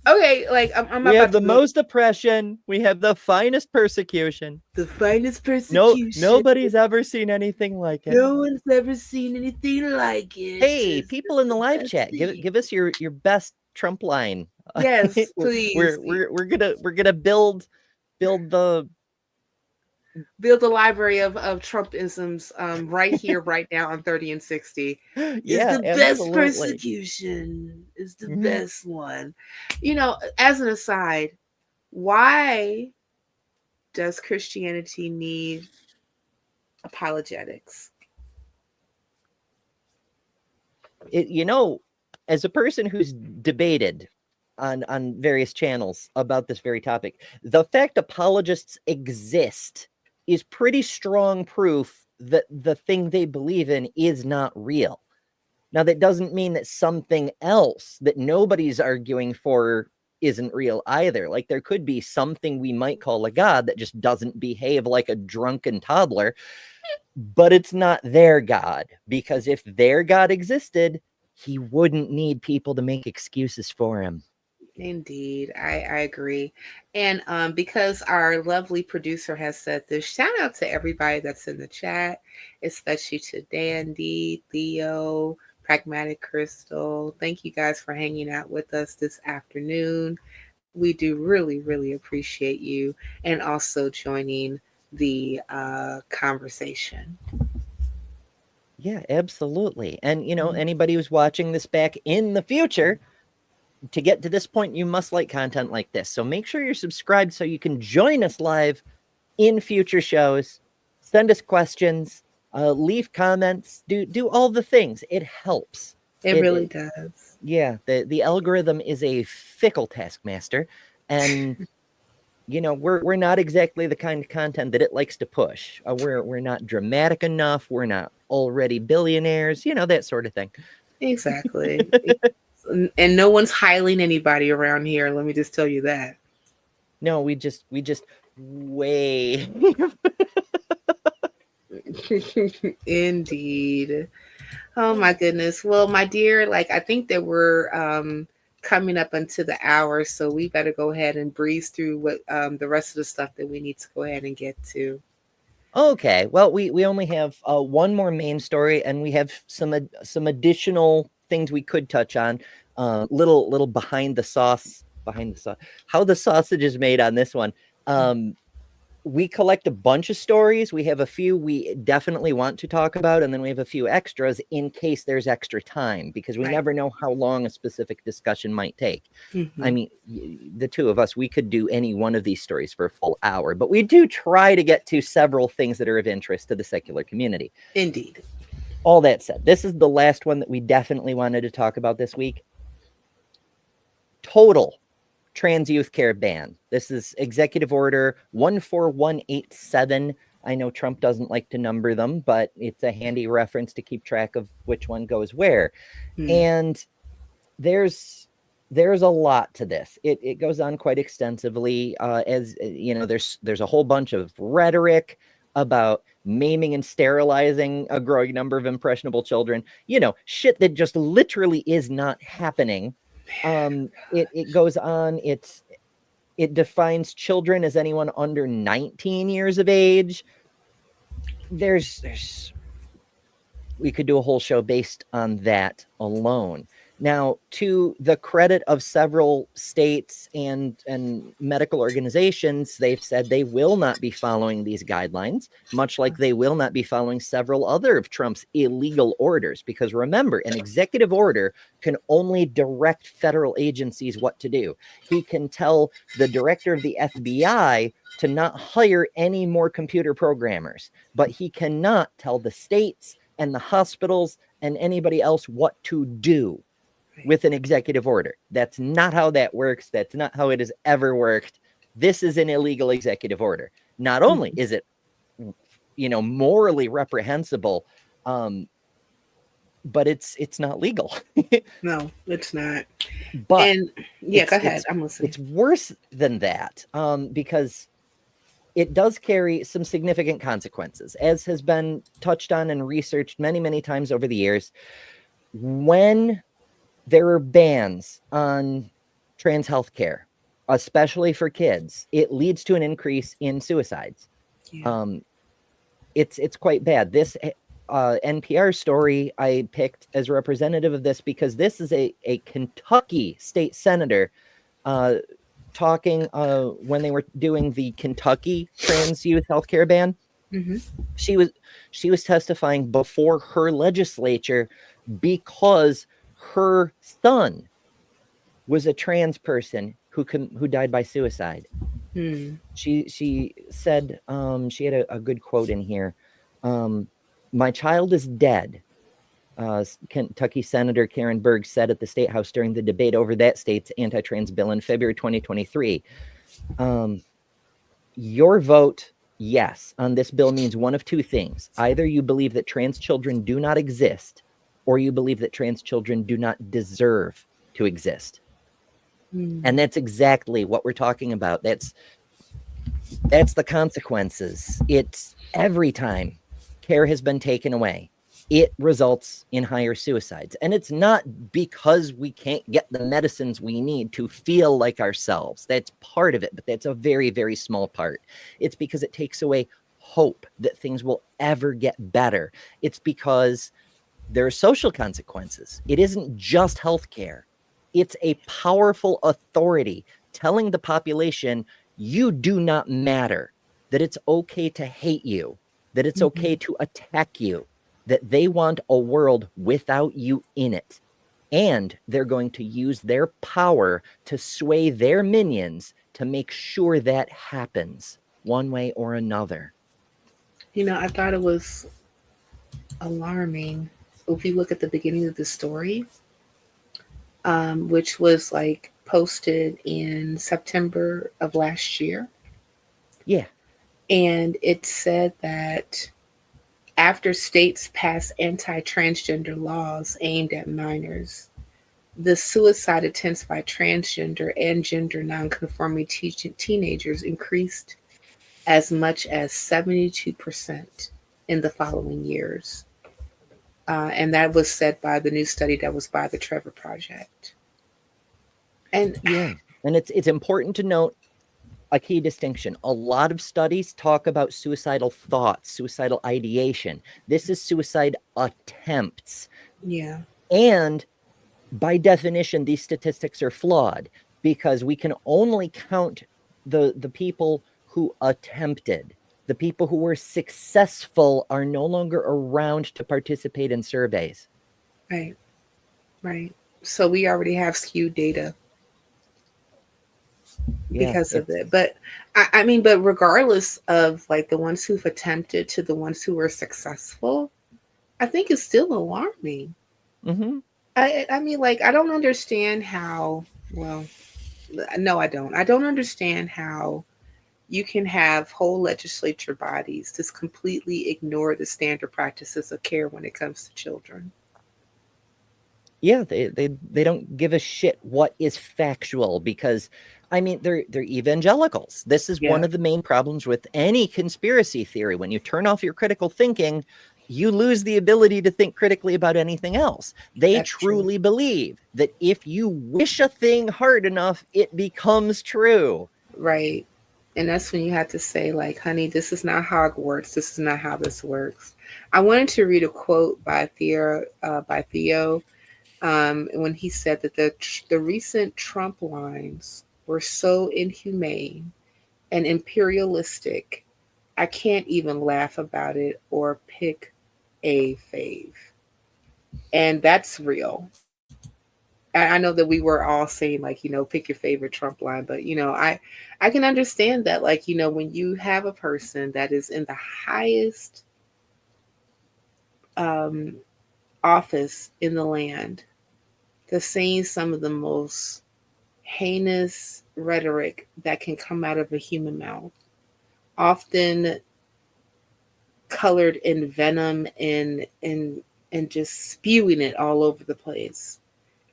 Okay, like I'm We have about the to go. most oppression. We have the finest persecution. The finest No, persecution. nobody's ever seen anything like it. No one's ever seen anything like it. Hey, It's people in the the live best chat, thing. give us your best Trump line. Yes, we're, please. we're gonna build the Build a library of Trumpisms right here, right now on 30 and 60. Is yeah, the best absolutely. persecution. Is the Mhm. best one. As an aside, why does Christianity need apologetics? As a person who's debated on various channels about this very topic, the fact apologists exist is pretty strong proof that the thing they believe in is not real. Now, that doesn't mean that something else that nobody's arguing for isn't real either. Like, there could be something we might call a god that just doesn't behave like a drunken toddler, but it's not their god, because if their god existed, he wouldn't need people to make excuses for him. Indeed, I agree. And because our lovely producer has said this, shout out to everybody that's in the chat, especially to Dandy, Theo, Pragmatic Crystal. Thank you guys for hanging out with us this afternoon. We do really, really appreciate you, and also joining the conversation. Yeah, absolutely. And, anybody who's watching this back in the future, to get to this point, you must like content like this. So make sure you're subscribed so you can join us live in future shows. Send us questions, leave comments, do all the things. It helps. It really does. Yeah, the algorithm is a fickle taskmaster, and we're not exactly the kind of content that it likes to push. We're not dramatic enough. We're not already billionaires. That sort of thing. Exactly. And no one's hiling anybody around here. Let me just tell you that. No, we just way. Indeed. Oh my goodness. Well, my dear, like, I think that we're coming up into the hour, so we better go ahead and breeze through what the rest of the stuff that we need to go ahead and get to. Okay, well, we only have one more main story, and we have some additional things we could touch on. Little behind the sauce, how the sausage is made on this one. We collect a bunch of stories. We have a few we definitely want to talk about, and then we have a few extras in case there's extra time, because we Right. never know how long a specific discussion might take. Mm-hmm. I mean, the two of us, we could do any one of these stories for a full hour, but we do try to get to several things that are of interest to the secular community. Indeed. All that said, this is the last one that we definitely wanted to talk about this week. Total trans youth care ban. This is Executive Order 14187. I know Trump doesn't like to number them, but it's a handy reference to keep track of which one goes where. And there's a lot to this. It goes on quite extensively. There's a whole bunch of rhetoric about maiming and sterilizing a growing number of impressionable children. Shit that just literally is not happening. It goes on. It defines children as anyone under 19 years of age. We could do a whole show based on that alone. Now, to the credit of several states and medical organizations, they've said they will not be following these guidelines, much like they will not be following several other of Trump's illegal orders. Because remember, an executive order can only direct federal agencies what to do. He can tell the director of the FBI to not hire any more computer programmers, but he cannot tell the states and the hospitals and anybody else what to do with an executive order. That's not how that works. That's not how it has ever worked. This is an illegal executive order. Not only is it, morally reprehensible, but it's not legal. No, it's not. But and go ahead. I'm listening. It's worse than that, because it does carry some significant consequences, as has been touched on and researched many, many times over the years. When there are bans on trans healthcare, especially for kids, it leads to an increase in suicides. Yeah. It's quite bad. This NPR story I picked as representative of this because this is a Kentucky state senator talking when they were doing the Kentucky trans youth healthcare ban. Mm-hmm. She was testifying before her legislature because her son was a trans person who died by suicide. She said, she had a good quote in here. My child is dead. Kentucky Senator Karen Berg said at the State House during the debate over that state's anti-trans bill in February 2023. Your vote, yes, on this bill means one of two things. Either you believe that trans children do not exist, or you believe that trans children do not deserve to exist. And that's exactly what we're talking about. That's the consequences. It's every time care has been taken away, it results in higher suicides. And it's not because we can't get the medicines we need to feel like ourselves. That's part of it, but that's a very, very small part. It's because it takes away hope that things will ever get better. It's because there are social consequences. It isn't just healthcare. It's a powerful authority telling the population, you do not matter, that it's okay to hate you, that it's okay to attack you, that they want a world without you in it. And they're going to use their power to sway their minions to make sure that happens one way or another. I thought it was alarming. If you look at the beginning of the story, which was like posted in September of last year. Yeah. And it said that after states pass anti-transgender laws aimed at minors, the suicide attempts by transgender and gender nonconforming teenagers increased as much as 72% in the following years. And that was said by the new study that was by the Trevor Project. And it's important to note a key distinction. A lot of studies talk about suicidal thoughts, suicidal ideation. This is suicide attempts. Yeah. And by definition, these statistics are flawed because we can only count the people who attempted. The people who were successful are no longer around to participate in surveys. Right. So we already have skewed data because of it. But I mean, but regardless of like the ones who've attempted to the ones who were successful, I think it's still alarming. I mean, like, I don't understand how, well, no, I don't. I don't understand how you can have whole legislature bodies just completely ignore the standard practices of care when it comes to children. Yeah, they don't give a shit what is factual because, I mean, they're evangelicals. This is one of the main problems with any conspiracy theory. When you turn off your critical thinking, you lose the ability to think critically about anything else. They truly believe that if you wish a thing hard enough, it becomes true. Right. And that's when you have to say, like, honey, this is not Hogwarts. This is not how this works. I wanted to read a quote by Theo when he said that the recent Trump lines were so inhumane and imperialistic, I can't even laugh about it or pick a fave. And that's real. I know that we were all saying, like, pick your favorite Trump line, but I can understand that, like, when you have a person that is in the highest um, office in the land, that's saying some of the most heinous rhetoric that can come out of a human mouth, often colored in venom and just spewing it all over the place.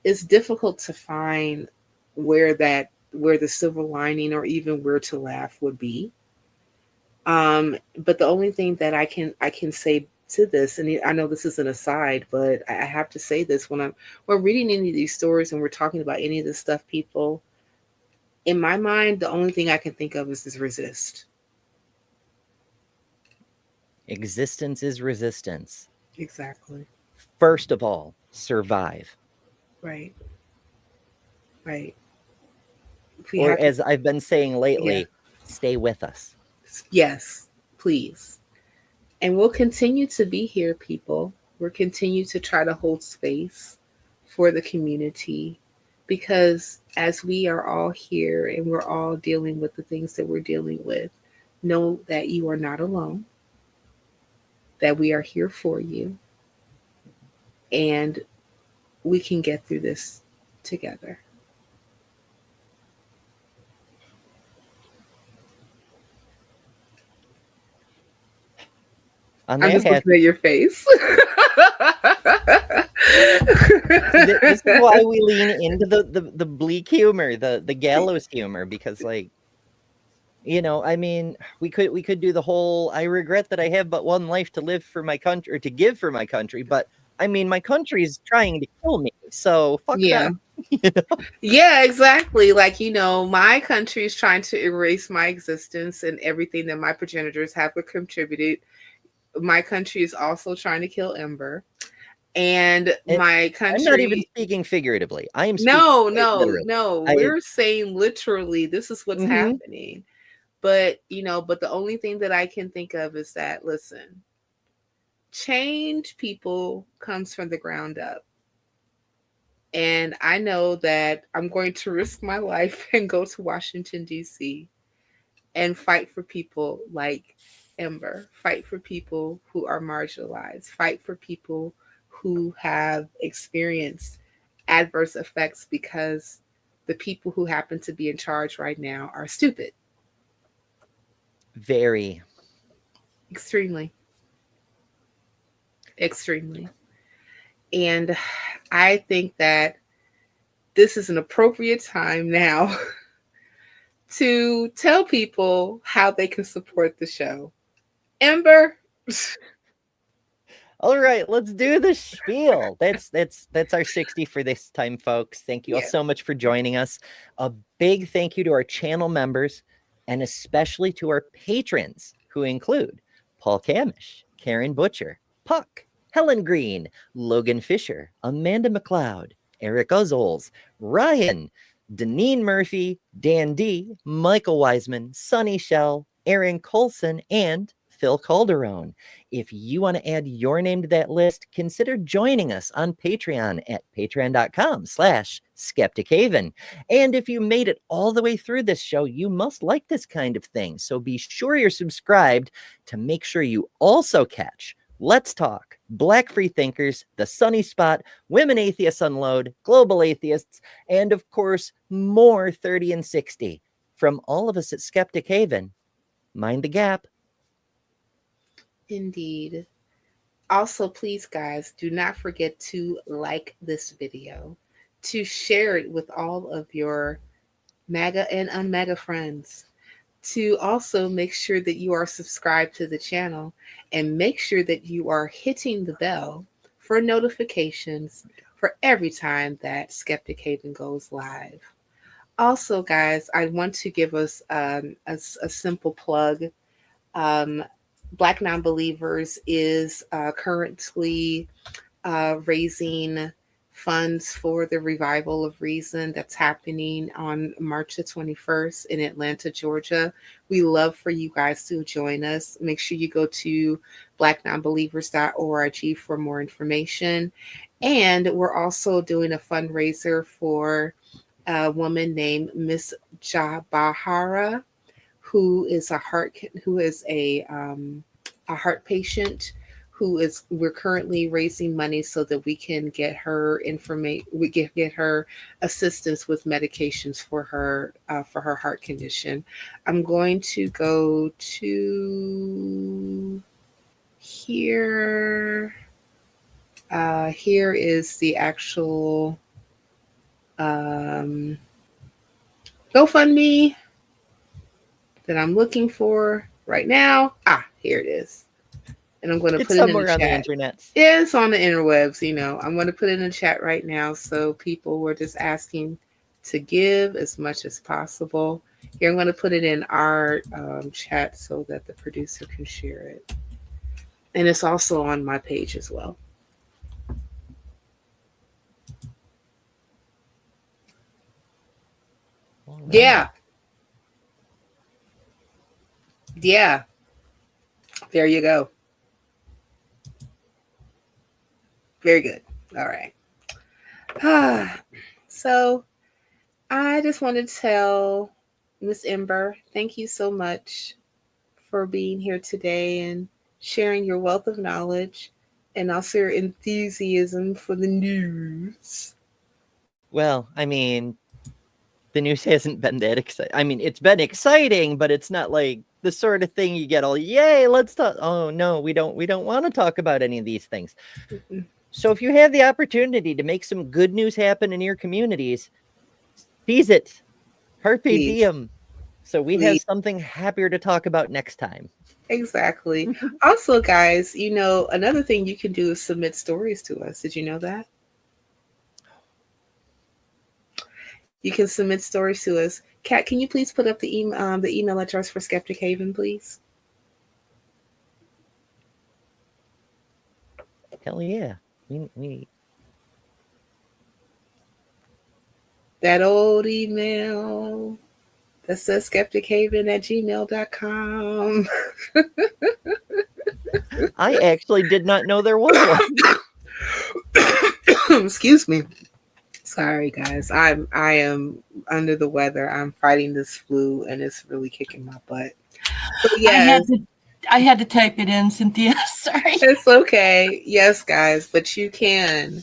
It's difficult to find where the silver lining or even where to laugh would be. But the only thing that I can say to this, and I know this is an aside, but I have to say this when we're reading any of these stories and we're talking about any of this stuff, people, in my mind, the only thing I can think of is resist. Existence is resistance. Exactly. First of all, survive. Right. Right. We Or have to. as I've been saying Yeah. lately, stay with us. Yes. Please. And we'll continue to be here, people. We'll continue to try to hold space for the community because as we are all here and we're all dealing with the things that we're dealing with, know that you are not alone, that we are here for you, and we can get through this together. On I'm that just happy, looking at your face. this is why we lean into the bleak humor, the gallows humor, because like, I mean, we could do the whole I regret that I have but one life to live for my country or to give for my country, but I mean my country's trying to kill me. So fuck Yeah. them. You know? Yeah, exactly. Like, my country is trying to erase my existence and everything that my progenitors have contributed. My country is also trying to kill Ember. And And my I'm not even country, speaking figuratively. I am speaking no, quite no, literally. no. I We're saying literally this is what's Mhm. happening. But the only thing that I can think of is that, listen, change, people, comes from the ground up. And I know that I'm going to risk my life and go to Washington, D.C. and fight for people like Ember, fight for people who are marginalized, fight for people who have experienced adverse effects because the people who happen to be in charge right now are stupid. very. Extremely, extremely. And I think that this is an appropriate time now to tell people how they can support the show. Ember, All right, let's do the spiel. That's our 60 for this time, folks. Thank you all yeah, so much for joining us. A big thank you to our channel members and especially to our patrons who include Paul Camish, Karen Butcher, Puck, Helen Green, Logan Fisher, Amanda McLeod, Eric Ozols, Rion, Deneen Murphy, Dan D, Michael Wiseman, Sunny Shell, Aaron Coalson, and Phil Calderone. If you want to add your name to that list, consider joining us on Patreon at patreon.com/skeptichaven. And if you made it all the way through this show, you must like this kind of thing. So be sure you're subscribed to make sure you also catch Let's Talk, Black Free Thinkers, The Sunny Spot, Women Atheists Unload, Global Atheists, and of course, more 30 and 60. From all of us at Skeptic Haven, mind the gap. indeed. Also, please, guys, do not forget to like this video, to share it with all of your MAGA and unMAGA friends, to also make sure that you are subscribed to the channel and make sure that you are hitting the bell for notifications for every time that Skeptic Haven goes live. Also, guys, I want to give us a simple plug. Um, Black Non-Believers is currently raising funds for the Revival of Reason that's happening on March the 21st in Atlanta, Georgia. We love for you guys to join us. Make sure you go to blacknonbelievers.org for more information. And we're also doing a fundraiser for a woman named Miss Jabahara, who is a heart patient we're currently raising money so that we can get her get her assistance with medications for her heart condition. I'm going to go to here. Here is the actual GoFundMe that I'm looking for right now. Here it is. And I'm going to put it in the chat. On the internet. Yeah, it's on the interwebs, I'm going to put it in the chat right now. So people were just asking to give as much as possible. Here, I'm going to put it in our chat so that the producer can share it. And it's also on my page as well. Right. Yeah. There you go. Very good. All right. So I just want to tell Miss Ember, thank you so much for being here today and sharing your wealth of knowledge and also your enthusiasm for the news. Well, I mean, the news hasn't been that exciting. I mean, it's been exciting, but it's not like the sort of thing you get all, yay, let's talk. Oh no, we don't want to talk about any of these things. Mm-hmm. So if you have the opportunity to make some good news happen in your communities, seize it. Carpe diem. So we have something happier to talk about next time. Exactly. Also, guys, another thing you can do is submit stories to us. Did you know that? You can submit stories to us. Kat, can you please put up the email address for Skeptic Haven, please? Hell yeah. We that old email that says skeptichaven@gmail.com. I actually did not know there was one. Excuse me. Sorry, guys. I am under the weather. I'm fighting this flu, and it's really kicking my butt. But yes, I had to type it in, Cynthia. Sorry. It's okay. Yes, guys, but you can.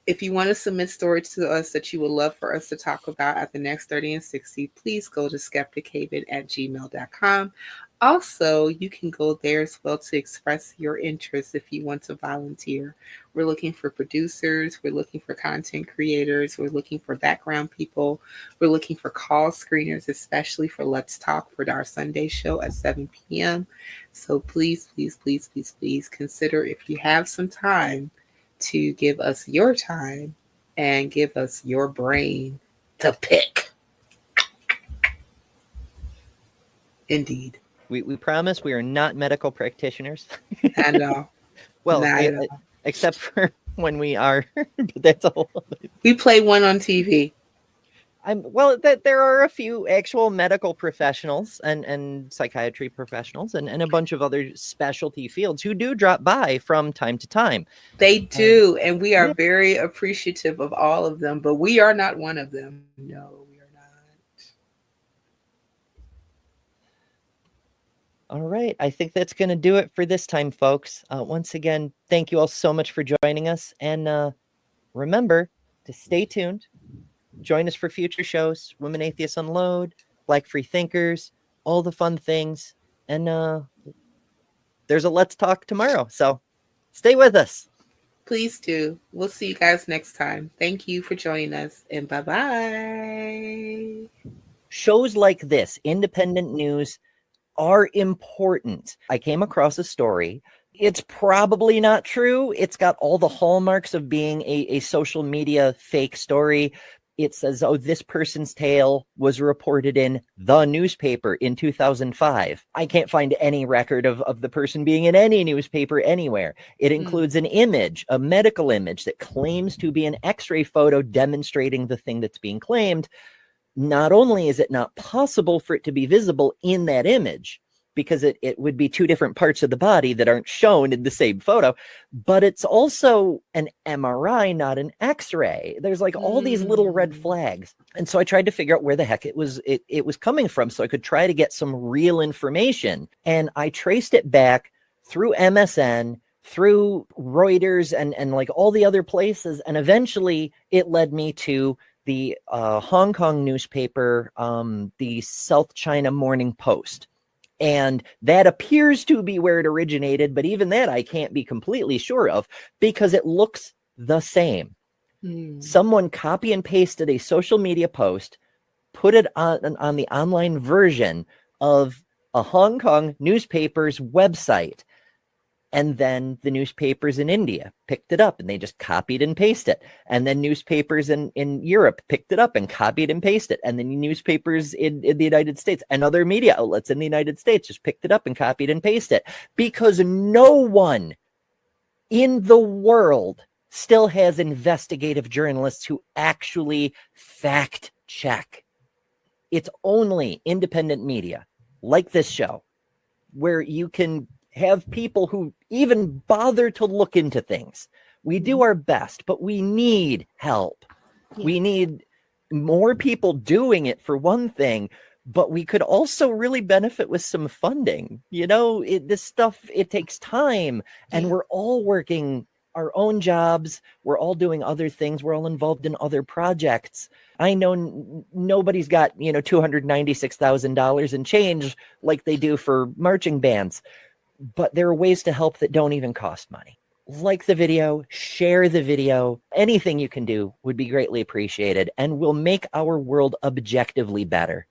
If you want to submit stories to us that you would love for us to talk about at the next 30 and 60, please go to skeptichaven@gmail.com. Also, you can go there as well to express your interest if you want to volunteer. We're looking for producers. We're looking for content creators. We're looking for background people. We're looking for call screeners, especially for Let's Talk for our Sunday show at 7 p.m. So please, please, please, please, please consider if you have some time to give us your time and give us your brain to pick. Indeed. We promise we are not medical practitioners. I know. Well, except for when we are, but that's all. We play one on TV. There are a few actual medical professionals and psychiatry professionals and a bunch of other specialty fields who do drop by from time to time. They do, and we are very appreciative of all of them, but we are not one of them. No, we are not. All right. I think that's going to do it for this time, folks. Once again, thank you all so much for joining us. And remember to stay tuned. Join us for future shows, Women Atheists Unload, Black Free Thinkers, all the fun things. And there's a Let's Talk tomorrow. So stay with us. Please do. We'll see you guys next time. Thank you for joining us, and bye-bye. Shows like this, independent news, are important. I came across a story. It's probably not true. It's got all the hallmarks of being a social media fake story. it says, oh, this person's tale was reported in the newspaper in 2005. I can't find any record of the person being in any newspaper anywhere. It includes an image, a medical image that claims to be an X-ray photo demonstrating the thing that's being claimed. Not only is it not possible for it to be visible in that image, because it would be two different parts of the body that aren't shown in the same photo, but it's also an MRI, not an X-ray. There's like all these little red flags. And so I tried to figure out where the heck it was coming from so I could try to get some real information. And I traced it back through MSN, through Reuters and like all the other places. And eventually it led me to the Hong Kong newspaper, the South China Morning Post. And that appears to be where it originated, but even that I can't be completely sure of because it looks the same. Someone copy and pasted a social media post, put it on the online version of a Hong Kong newspaper's website. And then the newspapers in India picked it up and they just copied and pasted it. And then newspapers in Europe picked it up and copied and pasted it. And then newspapers in the United States and other media outlets in the United States just picked it up and copied and pasted it. Because no one in the world still has investigative journalists who actually fact check. It's only independent media like this show where you can have people who even bother to look into things. We do our best, but we need help. Yeah. We need more people doing it for one thing, but we could also really benefit with some funding. You know, this stuff, it takes time and we're all working our own jobs. We're all doing other things. We're all involved in other projects. I know nobody's got, $296,000 in change like they do for marching bands. But there are ways to help that don't even cost money. Like the video, share the video. Anything you can do would be greatly appreciated and will make our world objectively better.